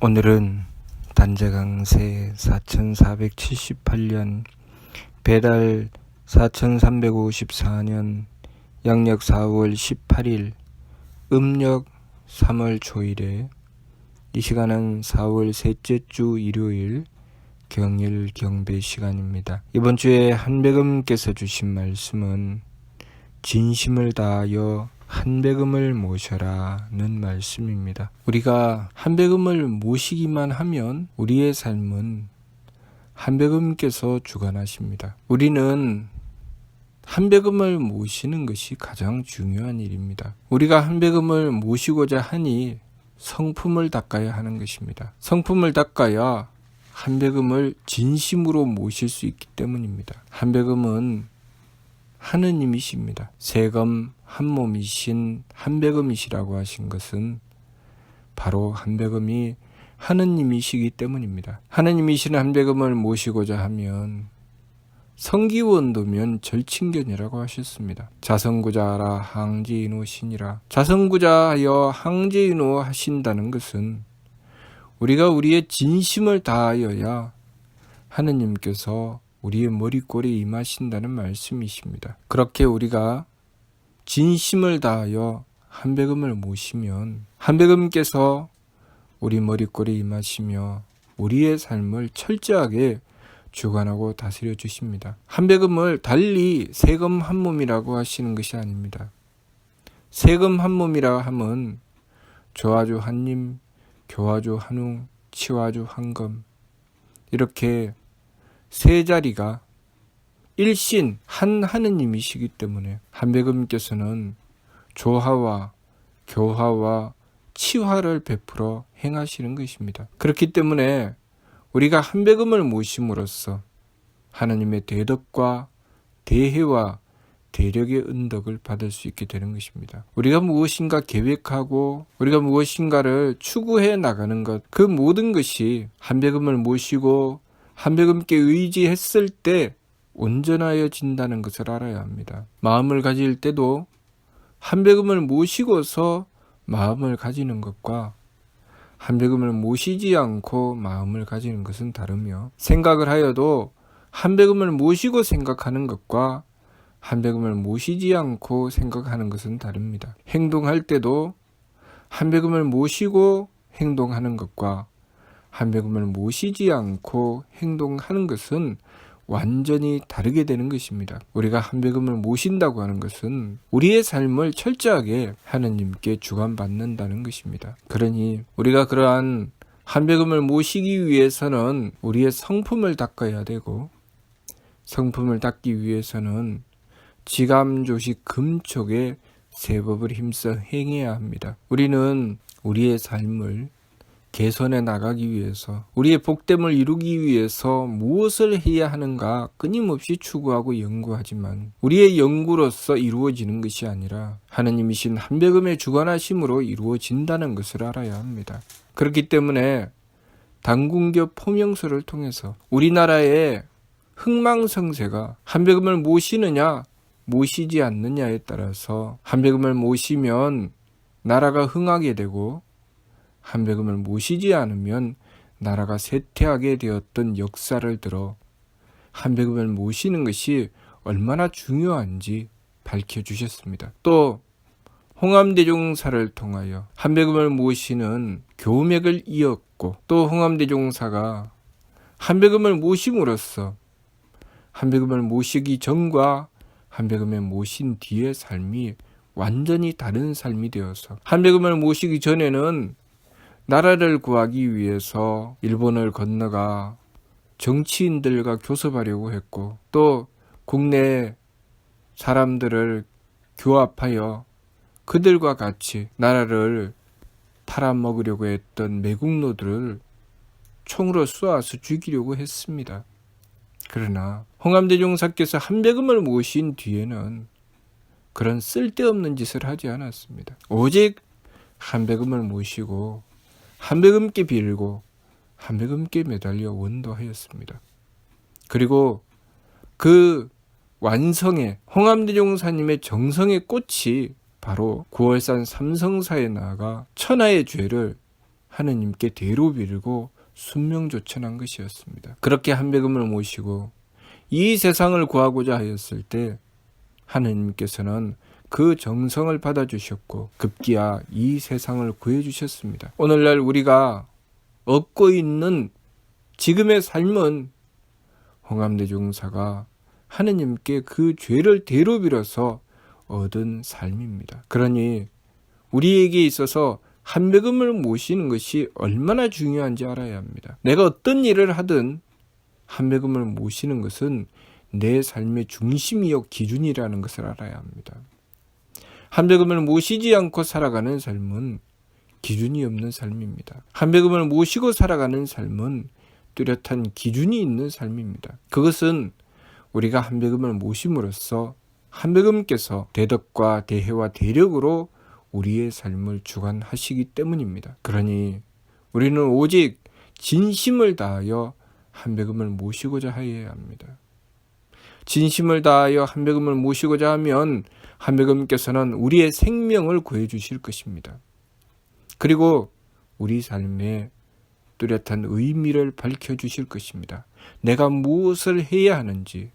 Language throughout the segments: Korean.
오늘은 단재강세 4478년 배달 4354년 양력 4월 18일 음력 3월 초일에 이 시간은 4월 셋째 주 일요일 경일 경배 시간입니다. 이번 주에 한백음께서 주신 말씀은 진심을 다하여 한백음을 모셔라는 말씀입니다. 우리가 한백음을 모시기만 하면 우리의 삶은 한백음께서 주관하십니다. 우리는 한백음을 모시는 것이 가장 중요한 일입니다. 우리가 한백음을 모시고자 하니 성품을 닦아야 하는 것입니다. 성품을 닦아야 한백음을 진심으로 모실 수 있기 때문입니다. 한백음은 하느님이십니다. 세검 한몸이신 한백음이시라고 하신 것은 바로 한백음이 하느님이시기 때문입니다. 하느님이신 한백음을 모시고자 하면 성기원도면 절친견이라고 하셨습니다. 자성구자하라 항제인호 신이라. 자성구자하여 항제인호 하신다는 것은 우리가 우리의 진심을 다하여야 하느님께서 우리의 머리꼴에 임하신다는 말씀이십니다. 그렇게 우리가 진심을 다하여 한백음을 모시면 한백음께서 우리 머리꼴에 임하시며 우리의 삶을 철저하게 주관하고 다스려 주십니다. 한백음을 달리 세검 한몸이라고 하시는 것이 아닙니다. 세검 한몸이라 함은 조화주 한님, 교화주 한웅, 치화주 한검 이렇게 세 자리가 일신 한 하느님이시기 때문에 한백음께서는 조화와 교화와 치화를 베풀어 행하시는 것입니다. 그렇기 때문에 우리가 한백음을 모심으로써 하나님의 대덕과 대혜와 대력의 은덕을 받을 수 있게 되는 것입니다. 우리가 무엇인가 계획하고 우리가 무엇인가를 추구해 나가는 것, 그 모든 것이 한백음을 모시고 한백음께 의지했을 때 온전하여진다는 것을 알아야 합니다. 마음을 가질 때도 한백음을 모시고서 마음을 가지는 것과 한백음을 모시지 않고 마음을 가지는 것은 다르며, 생각을 하여도 한백음을 모시고 생각하는 것과 한백음을 모시지 않고 생각하는 것은 다릅니다. 행동할 때도 한백음을 모시고 행동하는 것과 한백음을 모시지 않고 행동하는 것은 완전히 다르게 되는 것입니다. 우리가 한백음을 모신다고 하는 것은 우리의 삶을 철저하게 하느님께 주관받는다는 것입니다. 그러니 우리가 그러한 한백음을 모시기 위해서는 우리의 성품을 닦아야 되고, 성품을 닦기 위해서는 지감조식 금촉의 세법을 힘써 행해야 합니다. 우리는 우리의 삶을 개선해 나가기 위해서, 우리의 복됨을 이루기 위해서 무엇을 해야 하는가 끊임없이 추구하고 연구하지만 우리의 연구로서 이루어지는 것이 아니라 하느님이신 한백음의 주관하심으로 이루어진다는 것을 알아야 합니다. 그렇기 때문에 당군교 포명서를 통해서 우리나라의 흥망성쇠가 한백음을 모시느냐 모시지 않느냐에 따라서 한백음을 모시면 나라가 흥하게 되고 한백음을 모시지 않으면 나라가 쇠퇴하게 되었던 역사를 들어 한백음을 모시는 것이 얼마나 중요한지 밝혀주셨습니다. 또 홍암대종사를 통하여 한백음을 모시는 교맥을 이었고, 또 홍암대종사가 한백음을 모심으로써 한백음을 모시기 전과 한백음을 모신 뒤의 삶이 완전히 다른 삶이 되어서, 한백음을 모시기 전에는 나라를 구하기 위해서 일본을 건너가 정치인들과 교섭하려고 했고, 또 국내 사람들을 규합하여 그들과 같이 나라를 팔아먹으려고 했던 매국노들을 총으로 쏘아서 죽이려고 했습니다. 그러나 홍암대종사께서 한백음을 모신 뒤에는 그런 쓸데없는 짓을 하지 않았습니다. 오직 한백음을 모시고 한백음께 빌고 한백음께 매달려 원도하였습니다. 그리고 그 완성의 홍암대종사님의 정성의 꽃이 바로 구월산 삼성사에 나아가 천하의 죄를 하느님께 대로 빌고 순명조천한 것이었습니다. 그렇게 한배금을 모시고 이 세상을 구하고자 하였을 때 하느님께서는 그 정성을 받아주셨고 급기야 이 세상을 구해주셨습니다. 오늘날 우리가 얻고 있는 지금의 삶은 홍암대종사가 하느님께 그 죄를 대로 빌어서 얻은 삶입니다. 그러니 우리에게 있어서 한배금을 모시는 것이 얼마나 중요한지 알아야 합니다. 내가 어떤 일을 하든 한배금을 모시는 것은 내 삶의 중심이요 기준이라는 것을 알아야 합니다. 한배금을 모시지 않고 살아가는 삶은 기준이 없는 삶입니다. 한배금을 모시고 살아가는 삶은 뚜렷한 기준이 있는 삶입니다. 그것은 우리가 한배금을 모심으로써 한배금께서 대덕과 대혜와 대력으로 우리의 삶을 주관하시기 때문입니다. 그러니 우리는 오직 진심을 다하여 한배금을 모시고자 하여야 합니다. 진심을 다하여 한배금을 모시고자 하면 한배금께서는 우리의 생명을 구해주실 것입니다. 그리고 우리 삶에 뚜렷한 의미를 밝혀주실 것입니다. 내가 무엇을 해야 하는지,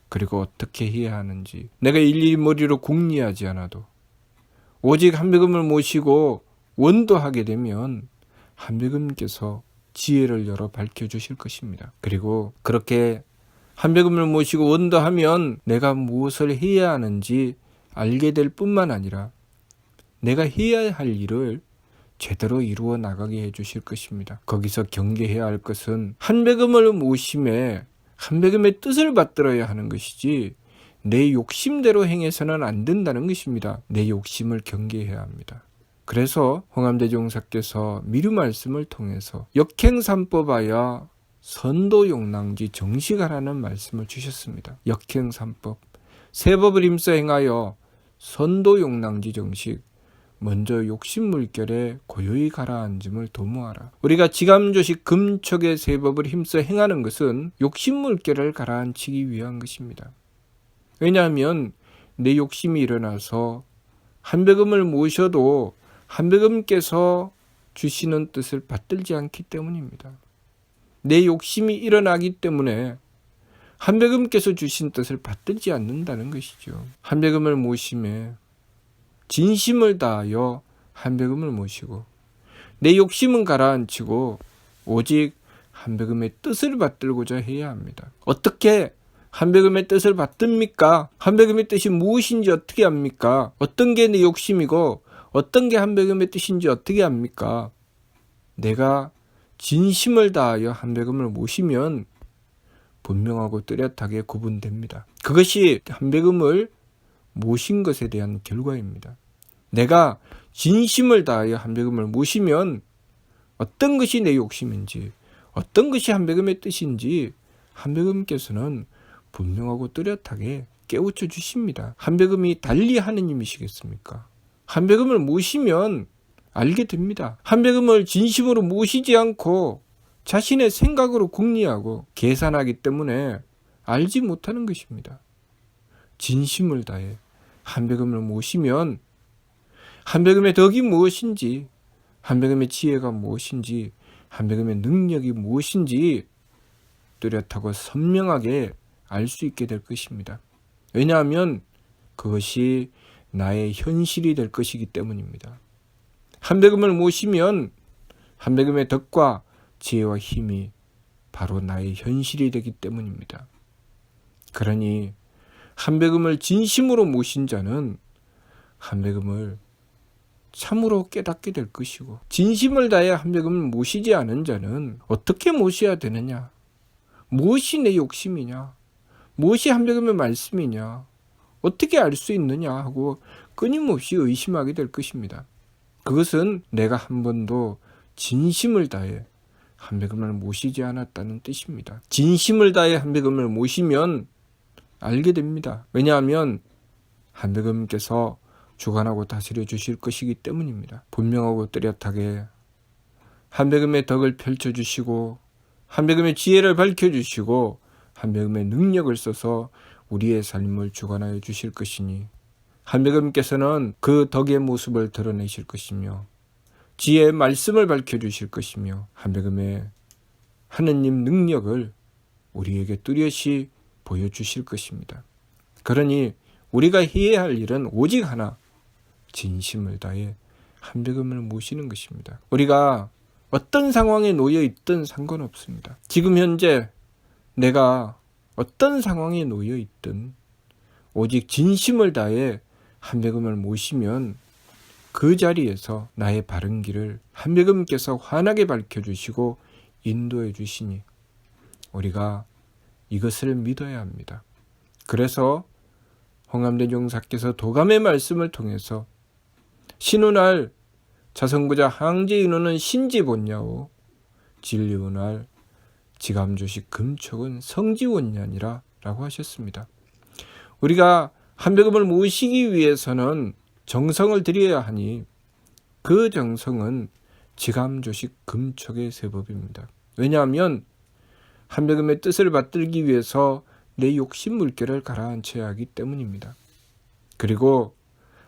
그리고 어떻게 해야 하는지, 내가 일일이 머리로 궁리하지 않아도 오직 한배금을 모시고 원도하게 되면 한배금께서 지혜를 열어 밝혀주실 것입니다. 그리고 그렇게 한배금을 모시고 원도하면 내가 무엇을 해야 하는지 알게 될 뿐만 아니라 내가 해야 할 일을 제대로 이루어 나가게 해주실 것입니다. 거기서 경계해야 할 것은 한배금을 모심에 한배금의 뜻을 받들어야 하는 것이지 내 욕심대로 행해서는 안 된다는 것입니다. 내 욕심을 경계해야 합니다. 그래서 홍암대종사께서 미류 말씀을 통해서 역행삼법하여 선도용랑지 정식하라는 말씀을 주셨습니다. 역행삼법, 세 법을 힘써 행하여 선도용랑지 정식, 먼저 욕심물결에 고요히 가라앉음을 도모하라. 우리가 지감조식 금촉의 세 법을 힘써 행하는 것은 욕심물결을 가라앉히기 위한 것입니다. 왜냐하면 내 욕심이 일어나서 한배금을 모셔도 한배금께서 주시는 뜻을 받들지 않기 때문입니다. 내 욕심이 일어나기 때문에 한배금께서 주신 뜻을 받들지 않는다는 것이죠. 한배금을 모심에 진심을 다하여 한배금을 모시고 내 욕심은 가라앉히고 오직 한배금의 뜻을 받들고자 해야 합니다. 어떻게 한배금의 뜻을 받듭니까? 한배금의 뜻이 무엇인지 어떻게 압니까? 어떤 게 내 욕심이고 어떤 게 한배금의 뜻인지 어떻게 압니까? 내가 진심을 다하여 한배금을 모시면 분명하고 뚜렷하게 구분됩니다. 그것이 한배금을 모신 것에 대한 결과입니다. 내가 진심을 다하여 한배금을 모시면 어떤 것이 내 욕심인지 어떤 것이 한배금의 뜻인지 한배금께서는 분명하고 뚜렷하게 깨우쳐 주십니다. 한배금이 달리 하느님이시겠습니까? 한배금을 모시면 알게 됩니다. 한배금을 진심으로 모시지 않고 자신의 생각으로 궁리하고 계산하기 때문에 알지 못하는 것입니다. 진심을 다해 한배금을 모시면 한배금의 덕이 무엇인지, 한배금의 지혜가 무엇인지, 한배금의 능력이 무엇인지 뚜렷하고 선명하게 알 수 있게 될 것입니다. 왜냐하면 그것이 나의 현실이 될 것이기 때문입니다. 한배금을 모시면 한배금의 덕과 지혜와 힘이 바로 나의 현실이 되기 때문입니다. 그러니 한배금을 진심으로 모신 자는 한배금을 참으로 깨닫게 될 것이고, 진심을 다해 한배금을 모시지 않은 자는 어떻게 모셔야 되느냐, 무엇이 내 욕심이냐, 무엇이 한배금의 말씀이냐, 어떻게 알 수 있느냐 하고 끊임없이 의심하게 될 것입니다. 그것은 내가 한 번도 진심을 다해 한배금을 모시지 않았다는 뜻입니다. 진심을 다해 한배금을 모시면 알게 됩니다. 왜냐하면 한배금께서 주관하고 다스려 주실 것이기 때문입니다. 분명하고 뚜렷하게 한배금의 덕을 펼쳐주시고 한배금의 지혜를 밝혀주시고 한배금의 능력을 써서 우리의 삶을 주관하여 주실 것이니 한배금께서는 그 덕의 모습을 드러내실 것이며 지혜의 말씀을 밝혀주실 것이며 한백음의 하느님 능력을 우리에게 뚜렷이 보여주실 것입니다. 그러니 우리가 해야 할 일은 오직 하나, 진심을 다해 한백음을 모시는 것입니다. 우리가 어떤 상황에 놓여 있든 상관없습니다. 지금 현재 내가 어떤 상황에 놓여 있든 오직 진심을 다해 한백음을 모시면 그 자리에서 나의 바른 길을 한백음께서 환하게 밝혀주시고 인도해 주시니 우리가 이것을 믿어야 합니다. 그래서 홍암된 용사께서 도감의 말씀을 통해서 신운할 자선구자 항제인후는 신지본냐오 진리운할 지감조식 금촉은 성지원냐니라 라고 하셨습니다. 우리가 한백음을 모시기 위해서는 정성을 들여야 하니 그 정성은 지감조식 금촉의 세법입니다. 왜냐하면 한백음의 뜻을 받들기 위해서 내 욕심 물결을 가라앉혀야 하기 때문입니다. 그리고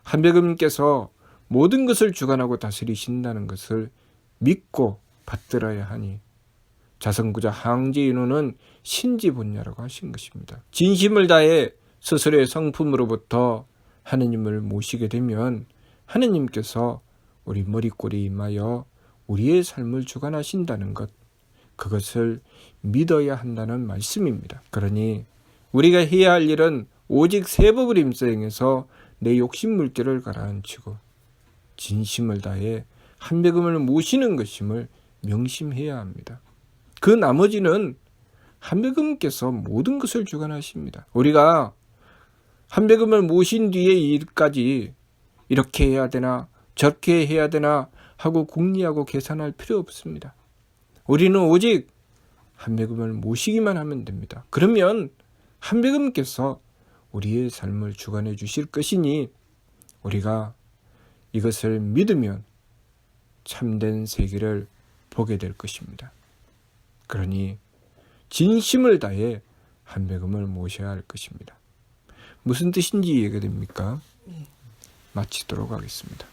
한백음께서 모든 것을 주관하고 다스리신다는 것을 믿고 받들어야 하니 자선구자 항제인후는 신지본냐라고 하신 것입니다. 진심을 다해 스스로의 성품으로부터 하느님을 모시게 되면 하느님께서 우리 머리꼬리에 임하여 우리의 삶을 주관하신다는 것, 그것을 믿어야 한다는 말씀입니다. 그러니 우리가 해야 할 일은 오직 세법을 힘써 행해서 내 욕심 물결을 가라앉히고 진심을 다해 한백음을 모시는 것임을 명심해야 합니다. 그 나머지는 한백음께서 모든 것을 주관하십니다. 우리가 한백음을 모신 뒤의 일까지 이렇게 해야 되나 저렇게 해야 되나 하고 궁리하고 계산할 필요 없습니다. 우리는 오직 한백음을 모시기만 하면 됩니다. 그러면 한백음께서 우리의 삶을 주관해 주실 것이니 우리가 이것을 믿으면 참된 세계를 보게 될 것입니다. 그러니 진심을 다해 한백음을 모셔야 할 것입니다. 무슨 뜻인지 이해가 됩니까? 마치도록 하겠습니다.